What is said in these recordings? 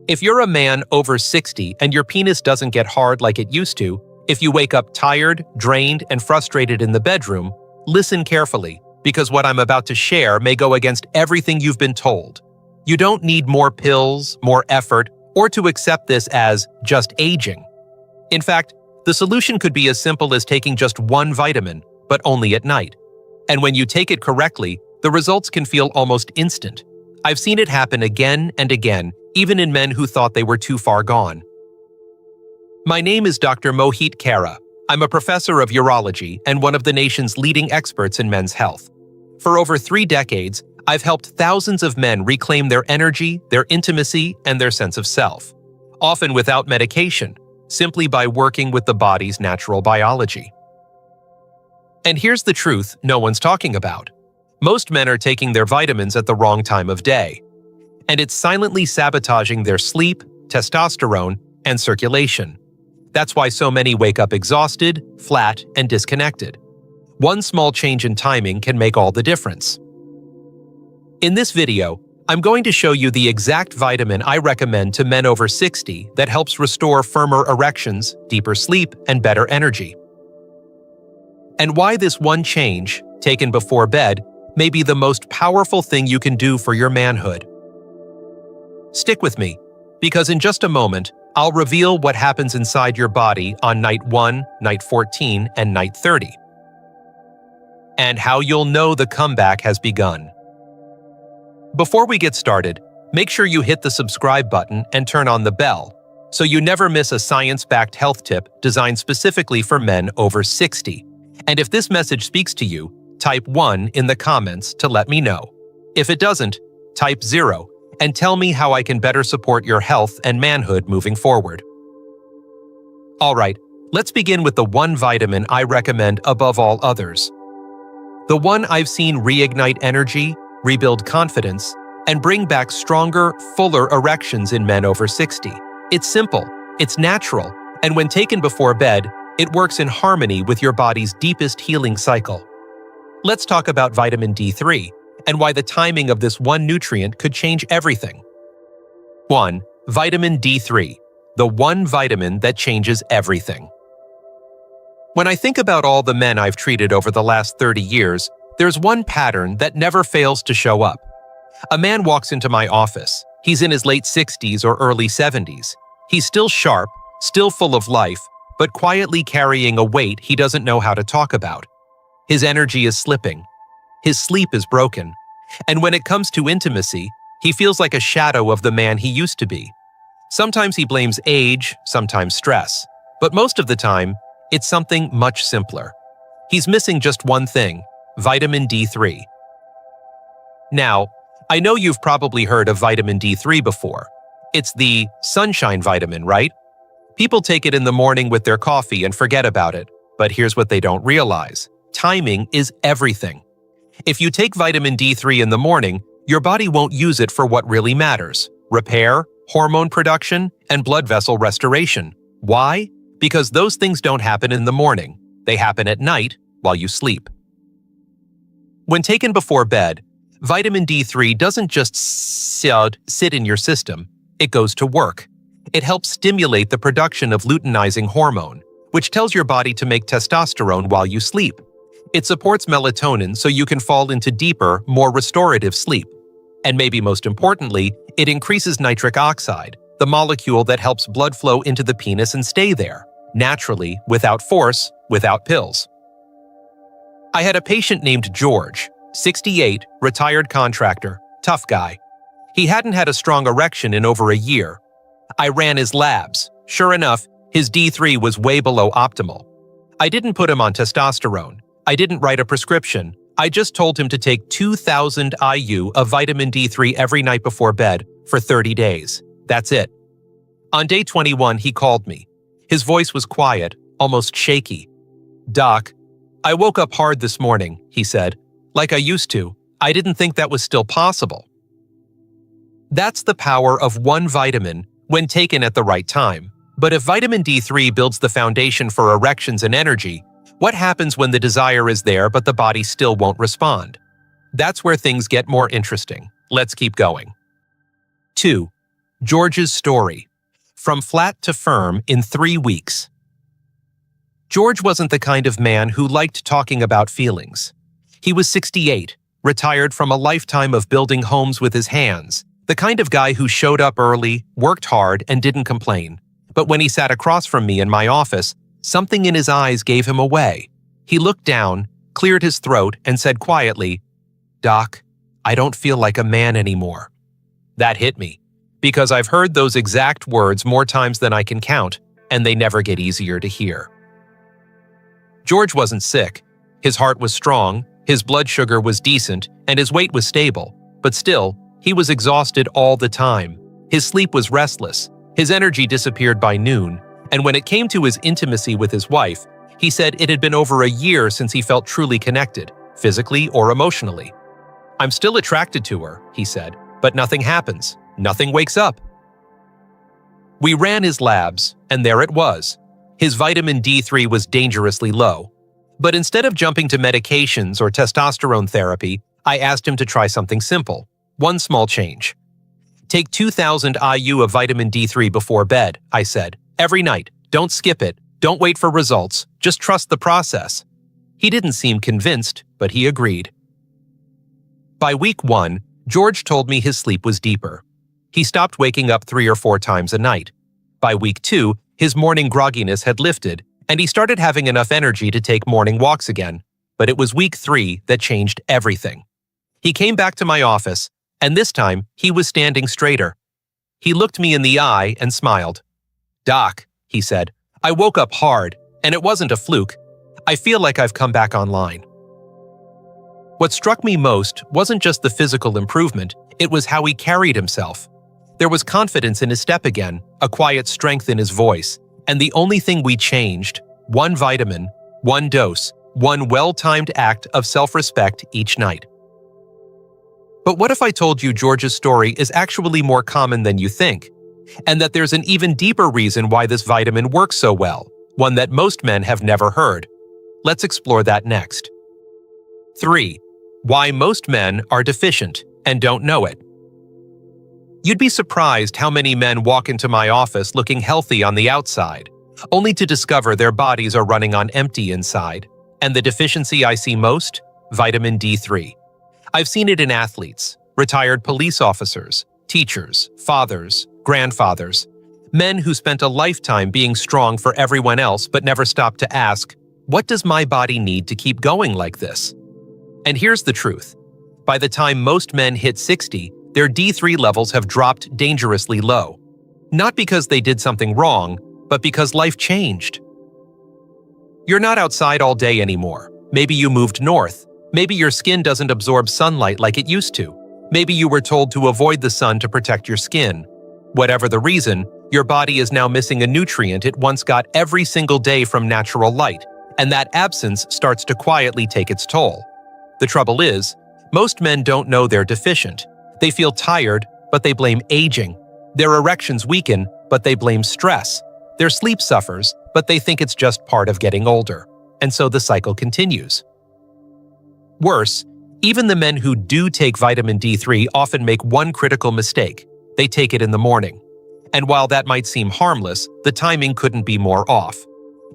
If you're a man over 60 and your penis doesn't get hard like it used to, if you wake up tired, drained, and frustrated in the bedroom, listen carefully, because what I'm about to share may go against everything you've been told. You don't need more pills, more effort, or to accept this as just aging. In fact, the solution could be as simple as taking just one vitamin, but only at night. And when you take it correctly, the results can feel almost instant. I've seen it happen again and again, even in men who thought they were too far gone. My name is Dr. Mohit Kara. I'm a professor of urology and one of the nation's leading experts in men's health. For over 3 decades, I've helped thousands of men reclaim their energy, their intimacy, and their sense of self, often without medication, simply by working with the body's natural biology. And here's the truth no one's talking about. Most men are taking their vitamins at the wrong time of day, and it's silently sabotaging their sleep, testosterone, and circulation. That's why so many wake up exhausted, flat, and disconnected. One small change in timing can make all the difference. In this video, I'm going to show you the exact vitamin I recommend to men over 60 that helps restore firmer erections, deeper sleep, and better energy. And why this one change, taken before bed, may be the most powerful thing you can do for your manhood. Stick with me, because in just a moment, I'll reveal what happens inside your body on night 1, night 14, and night 30. And how you'll know the comeback has begun. Before we get started, make sure you hit the subscribe button and turn on the bell, so you never miss a science-backed health tip designed specifically for men over 60. And if this message speaks to you, type 1 in the comments to let me know. If it doesn't, type 0 and tell me how I can better support your health and manhood moving forward. All right, let's begin with the one vitamin I recommend above all others. The one I've seen reignite energy, rebuild confidence, and bring back stronger, fuller erections in men over 60. It's simple, it's natural, and when taken before bed, it works in harmony with your body's deepest healing cycle. Let's talk about vitamin D3 and why the timing of this one nutrient could change everything. 1. Vitamin D3, the one vitamin that changes everything. When I think about all the men I've treated over the last 30 years, there's one pattern that never fails to show up. A man walks into my office. He's in his late 60s or early 70s. He's still sharp, still full of life, but quietly carrying a weight he doesn't know how to talk about. His energy is slipping. His sleep is broken. And when it comes to intimacy, he feels like a shadow of the man he used to be. Sometimes he blames age, sometimes stress. But most of the time, it's something much simpler. He's missing just one thing: vitamin D3. Now, I know you've probably heard of vitamin D3 before. It's the sunshine vitamin, right? People take it in the morning with their coffee and forget about it. But here's what they don't realize. Timing is everything. If you take vitamin D3 in the morning, your body won't use it for what really matters: repair, hormone production, and blood vessel restoration. Why? Because those things don't happen in the morning. They happen at night while you sleep. When taken before bed, vitamin D3 doesn't just sit in your system, it goes to work. It helps stimulate the production of luteinizing hormone, which tells your body to make testosterone while you sleep. It supports melatonin so you can fall into deeper, more restorative sleep. And maybe most importantly, it increases nitric oxide, the molecule that helps blood flow into the penis and stay there, naturally, without force, without pills. I had a patient named George, 68, retired contractor, tough guy. He hadn't had a strong erection in over a year. I ran his labs. Sure enough, his D3 was way below optimal. I didn't put him on testosterone. I didn't write a prescription. I just told him to take 2,000 IU of vitamin D3 every night before bed for 30 days. That's it. On day 21, he called me. His voice was quiet, almost shaky. "Doc, I woke up hard this morning," he said. "Like I used to. I didn't think that was still possible." That's the power of one vitamin when taken at the right time. But if vitamin D3 builds the foundation for erections and energy, what happens when the desire is there but the body still won't respond? That's where things get more interesting. Let's keep going. 2. George's story. From flat to firm in 3 weeks. George wasn't the kind of man who liked talking about feelings. He was 68, retired from a lifetime of building homes with his hands, the kind of guy who showed up early, worked hard, and didn't complain. But when he sat across from me in my office, something in his eyes gave him away. He looked down, cleared his throat, and said quietly, "Doc, I don't feel like a man anymore." That hit me, because I've heard those exact words more times than I can count, and they never get easier to hear. George wasn't sick. His heart was strong, his blood sugar was decent, and his weight was stable. But still, he was exhausted all the time. His sleep was restless, his energy disappeared by noon, and when it came to his intimacy with his wife, he said it had been over a year since he felt truly connected, physically or emotionally. "I'm still attracted to her," he said, "but nothing happens. Nothing wakes up." We ran his labs, and there it was. His vitamin D3 was dangerously low. But instead of jumping to medications or testosterone therapy, I asked him to try something simple. One small change. "Take 2,000 IU of vitamin D3 before bed," I said. "Every night. Don't skip it. Don't wait for results. Just trust the process." He didn't seem convinced, but he agreed. By week 1, George told me his sleep was deeper. He stopped waking up 3 or 4 times a night. By week 2, his morning grogginess had lifted, and he started having enough energy to take morning walks again. But it was week 3 that changed everything. He came back to my office, and this time he was standing straighter. He looked me in the eye and smiled. "Doc," he said, "I woke up hard, and it wasn't a fluke. I feel like I've come back online." What struck me most wasn't just the physical improvement, it was how he carried himself. There was confidence in his step again, a quiet strength in his voice, and the only thing we changed, one vitamin, one dose, one well-timed act of self-respect each night. But what if I told you George's story is actually more common than you think, and that there's an even deeper reason why this vitamin works so well, one that most men have never heard? Let's explore that next. 3. Why most men are deficient and don't know it. You'd be surprised how many men walk into my office looking healthy on the outside, only to discover their bodies are running on empty inside. And the deficiency I see most? Vitamin D3. I've seen it in athletes, retired police officers, teachers, fathers, grandfathers, men who spent a lifetime being strong for everyone else but never stopped to ask, what does my body need to keep going like this? And here's the truth. By the time most men hit 60, their D3 levels have dropped dangerously low. Not because they did something wrong, but because life changed. You're not outside all day anymore. Maybe you moved north. Maybe your skin doesn't absorb sunlight like it used to. Maybe you were told to avoid the sun to protect your skin. Whatever the reason, your body is now missing a nutrient it once got every single day from natural light, and that absence starts to quietly take its toll. The trouble is, most men don't know they're deficient. They feel tired, but they blame aging. Their erections weaken, but they blame stress. Their sleep suffers, but they think it's just part of getting older. And so the cycle continues. Worse, even the men who do take vitamin D3 often make one critical mistake. They take it in the morning. And while that might seem harmless, the timing couldn't be more off.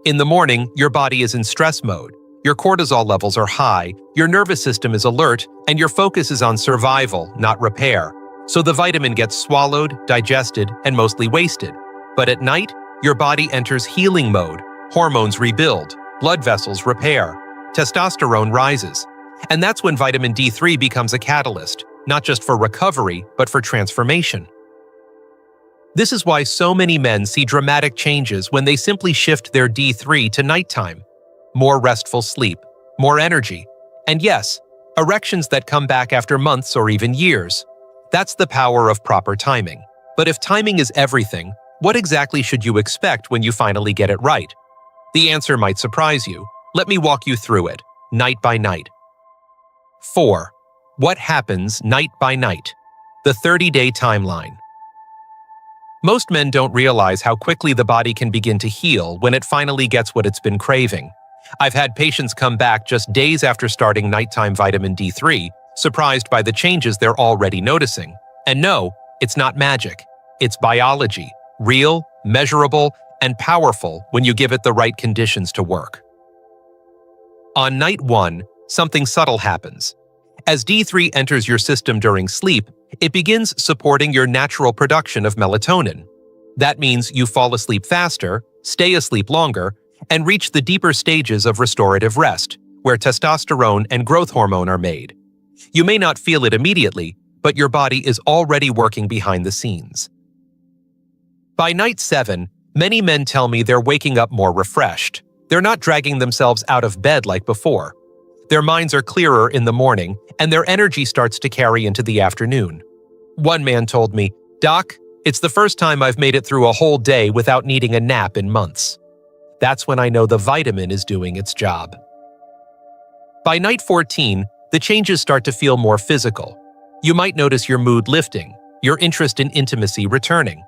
In the morning, your body is in stress mode. Your cortisol levels are high, your nervous system is alert, and your focus is on survival, not repair. So the vitamin gets swallowed, digested, and mostly wasted. But at night, your body enters healing mode. Hormones rebuild, blood vessels repair, testosterone rises. And that's when vitamin D3 becomes a catalyst, not just for recovery, but for transformation. This is why so many men see dramatic changes when they simply shift their D3 to nighttime. More restful sleep, more energy, and yes, erections that come back after months or even years. That's the power of proper timing. But if timing is everything, what exactly should you expect when you finally get it right? The answer might surprise you. Let me walk you through it, night by night. 4. What happens night by night? The 30-day timeline. Most men don't realize how quickly the body can begin to heal when it finally gets what it's been craving. I've had patients come back just days after starting nighttime vitamin D3, surprised by the changes they're already noticing. And no, it's not magic. It's biology, real, measurable, and powerful when you give it the right conditions to work. On night 1, something subtle happens. As D3 enters your system during sleep, it begins supporting your natural production of melatonin. That means you fall asleep faster, stay asleep longer, and reach the deeper stages of restorative rest, where testosterone and growth hormone are made. You may not feel it immediately, but your body is already working behind the scenes. By night 7, many men tell me they're waking up more refreshed. They're not dragging themselves out of bed like before. Their minds are clearer in the morning, and their energy starts to carry into the afternoon. One man told me, "Doc, it's the first time I've made it through a whole day without needing a nap in months." That's when I know the vitamin is doing its job. By night 14, the changes start to feel more physical. You might notice your mood lifting, your interest in intimacy returning.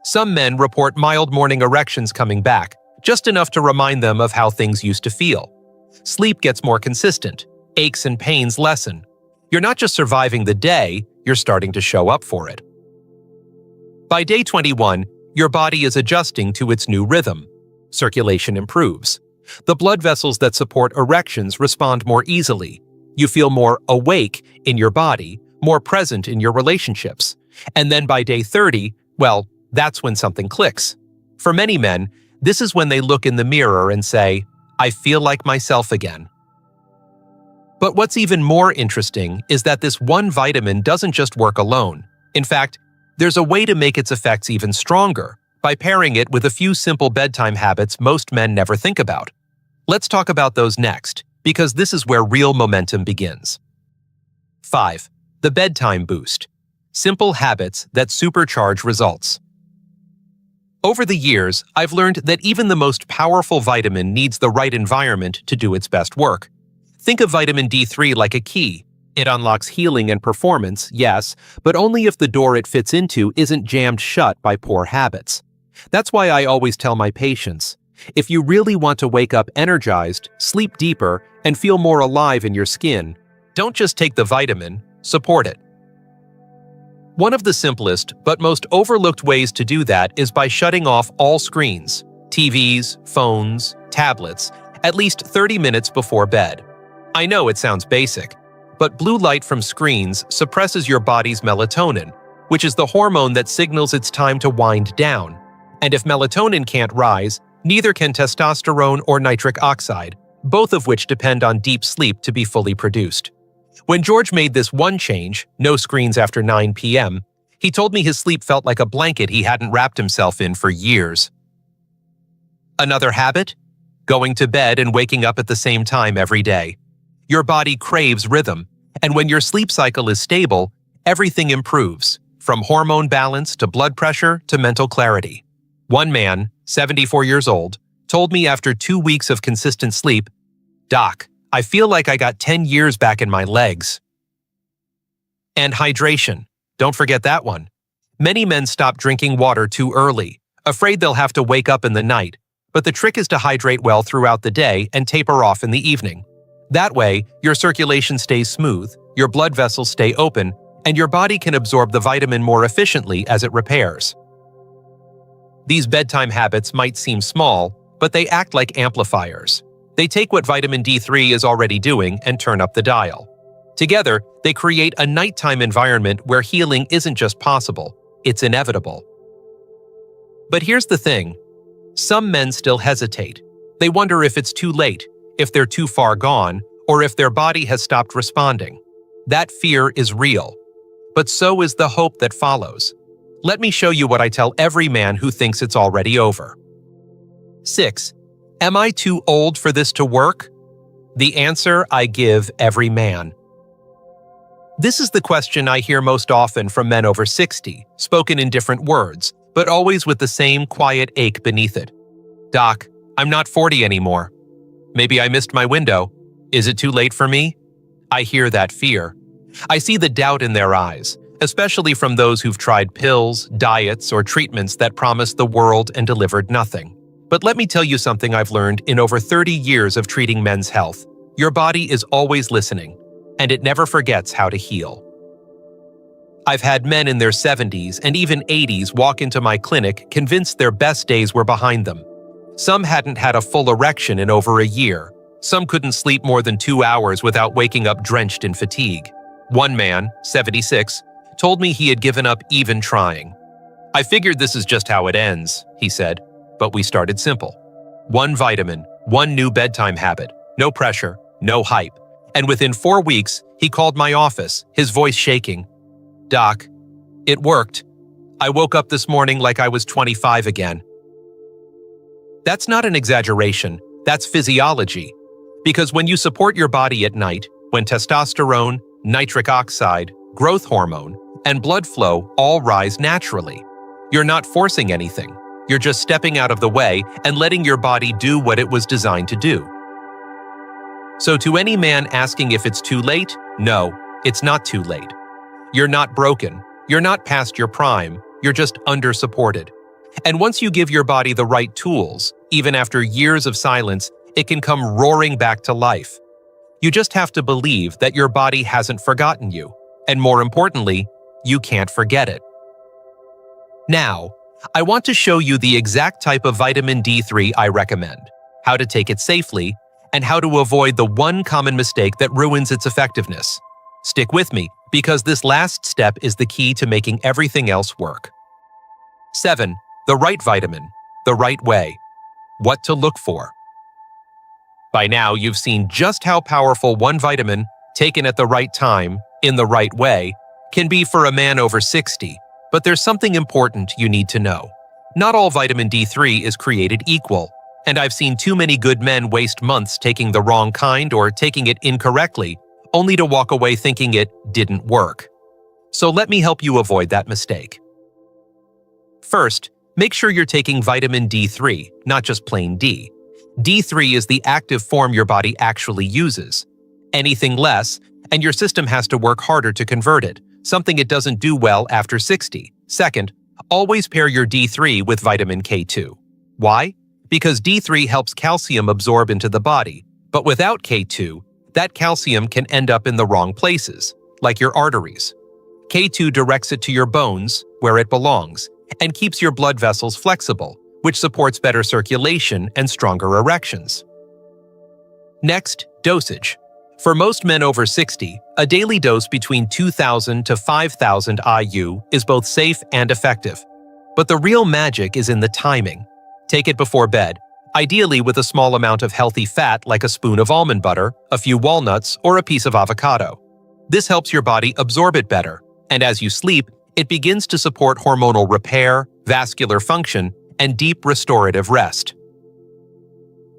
Some men report mild morning erections coming back, just enough to remind them of how things used to feel. Sleep gets more consistent, aches and pains lessen. You're not just surviving the day, you're starting to show up for it. By day 21, your body is adjusting to its new rhythm. Circulation improves. The blood vessels that support erections respond more easily. You feel more awake in your body, more present in your relationships. And then by day 30, well, that's when something clicks. For many men, this is when they look in the mirror and say, "I feel like myself again." But what's even more interesting is that this one vitamin doesn't just work alone. In fact, there's a way to make its effects even stronger by pairing it with a few simple bedtime habits most men never think about. Let's talk about those next, because this is where real momentum begins. 5. The bedtime boost. Simple habits that supercharge results. Over the years, I've learned that even the most powerful vitamin needs the right environment to do its best work. Think of vitamin D3 like a key. It unlocks healing and performance, yes, but only if the door it fits into isn't jammed shut by poor habits. That's why I always tell my patients, if you really want to wake up energized, sleep deeper, and feel more alive in your skin, don't just take the vitamin, support it. One of the simplest but most overlooked ways to do that is by shutting off all screens, TVs, phones, tablets, at least 30 minutes before bed. I know it sounds basic, but blue light from screens suppresses your body's melatonin, which is the hormone that signals it's time to wind down. And if melatonin can't rise, neither can testosterone or nitric oxide, both of which depend on deep sleep to be fully produced. When George made this one change, no screens after 9 p.m., he told me his sleep felt like a blanket he hadn't wrapped himself in for years. Another habit? Going to bed and waking up at the same time every day. Your body craves rhythm, and when your sleep cycle is stable, everything improves, from hormone balance to blood pressure to mental clarity. One man, 74 years old, told me after 2 weeks of consistent sleep, "Doc, I feel like I got 10 years back in my legs." And hydration. Don't forget that one. Many men stop drinking water too early, afraid they'll have to wake up in the night, but the trick is to hydrate well throughout the day and taper off in the evening. That way, your circulation stays smooth, your blood vessels stay open, and your body can absorb the vitamin more efficiently as it repairs. These bedtime habits might seem small, but they act like amplifiers. They take what vitamin D3 is already doing and turn up the dial. Together, they create a nighttime environment where healing isn't just possible, it's inevitable. But here's the thing. Some men still hesitate. They wonder if it's too late, if they're too far gone, or if their body has stopped responding. That fear is real. But so is the hope that follows. Let me show you what I tell every man who thinks it's already over. 6. Am I too old for this to work? The answer I give every man. This is the question I hear most often from men over 60, spoken in different words, but always with the same quiet ache beneath it. "Doc, I'm not 40 anymore. Maybe I missed my window. Is it too late for me?" I hear that fear. I see the doubt in their eyes, especially from those who've tried pills, diets, or treatments that promised the world and delivered nothing. But let me tell you something I've learned in over 30 years of treating men's health. Your body is always listening, and it never forgets how to heal. I've had men in their 70s and even 80s walk into my clinic convinced their best days were behind them. Some hadn't had a full erection in over a year. Some couldn't sleep more than 2 hours without waking up drenched in fatigue. One man, 76, told me he had given up even trying. "I figured this is just how it ends," he said, but we started simple. One vitamin, one new bedtime habit, no pressure, no hype. And within 4 weeks, he called my office, his voice shaking. "Doc, it worked. I woke up this morning like I was 25 again." That's not an exaggeration, that's physiology. Because when you support your body at night, when testosterone, nitric oxide, growth hormone, and blood flow all rise naturally, you're not forcing anything. You're just stepping out of the way and letting your body do what it was designed to do. So to any man asking if it's too late, no, it's not too late. You're not broken. You're not past your prime. You're just under-supported. And once you give your body the right tools, even after years of silence, it can come roaring back to life. You just have to believe that your body hasn't forgotten you, and more importantly, you can't forget it. Now, I want to show you the exact type of vitamin D3 I recommend, how to take it safely, and how to avoid the one common mistake that ruins its effectiveness. Stick with me, because this last step is the key to making everything else work. 7. The right vitamin, the right way. What to look for. By now, you've seen just how powerful one vitamin, taken at the right time, in the right way, can be for a man over 60, but there's something important you need to know. Not all vitamin D3 is created equal, and I've seen too many good men waste months taking the wrong kind or taking it incorrectly, only to walk away thinking it didn't work. So let me help you avoid that mistake. First, make sure you're taking vitamin D3, not just plain D. D3 is the active form your body actually uses. Anything less, and your system has to work harder to convert it, something it doesn't do well after 60. Second, always pair your D3 with vitamin K2. Why? Because D3 helps calcium absorb into the body, but without K2, that calcium can end up in the wrong places, like your arteries. K2 directs it to your bones, where it belongs, and keeps your blood vessels flexible, which supports better circulation and stronger erections. Next, dosage. For most men over 60, a daily dose between 2,000 to 5,000 IU is both safe and effective. But the real magic is in the timing. Take it before bed, ideally with a small amount of healthy fat like a spoon of almond butter, a few walnuts, or a piece of avocado. This helps your body absorb it better, and as you sleep, it begins to support hormonal repair, vascular function, and deep restorative rest.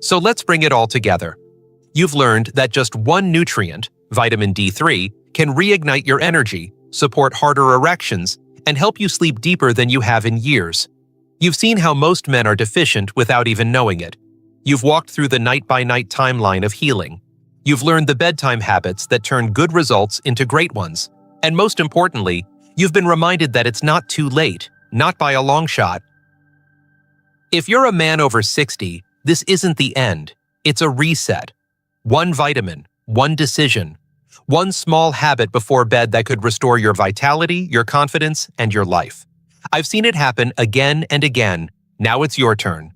So let's bring it all together. You've learned that just one nutrient, vitamin D3, can reignite your energy, support harder erections, and help you sleep deeper than you have in years. You've seen how most men are deficient without even knowing it. You've walked through the night-by-night timeline of healing. You've learned the bedtime habits that turn good results into great ones. And most importantly, you've been reminded that it's not too late, not by a long shot. If you're a man over 60, this isn't the end. It's a reset. One vitamin, one decision, one small habit before bed that could restore your vitality, your confidence, and your life. I've seen it happen again and again. Now it's your turn.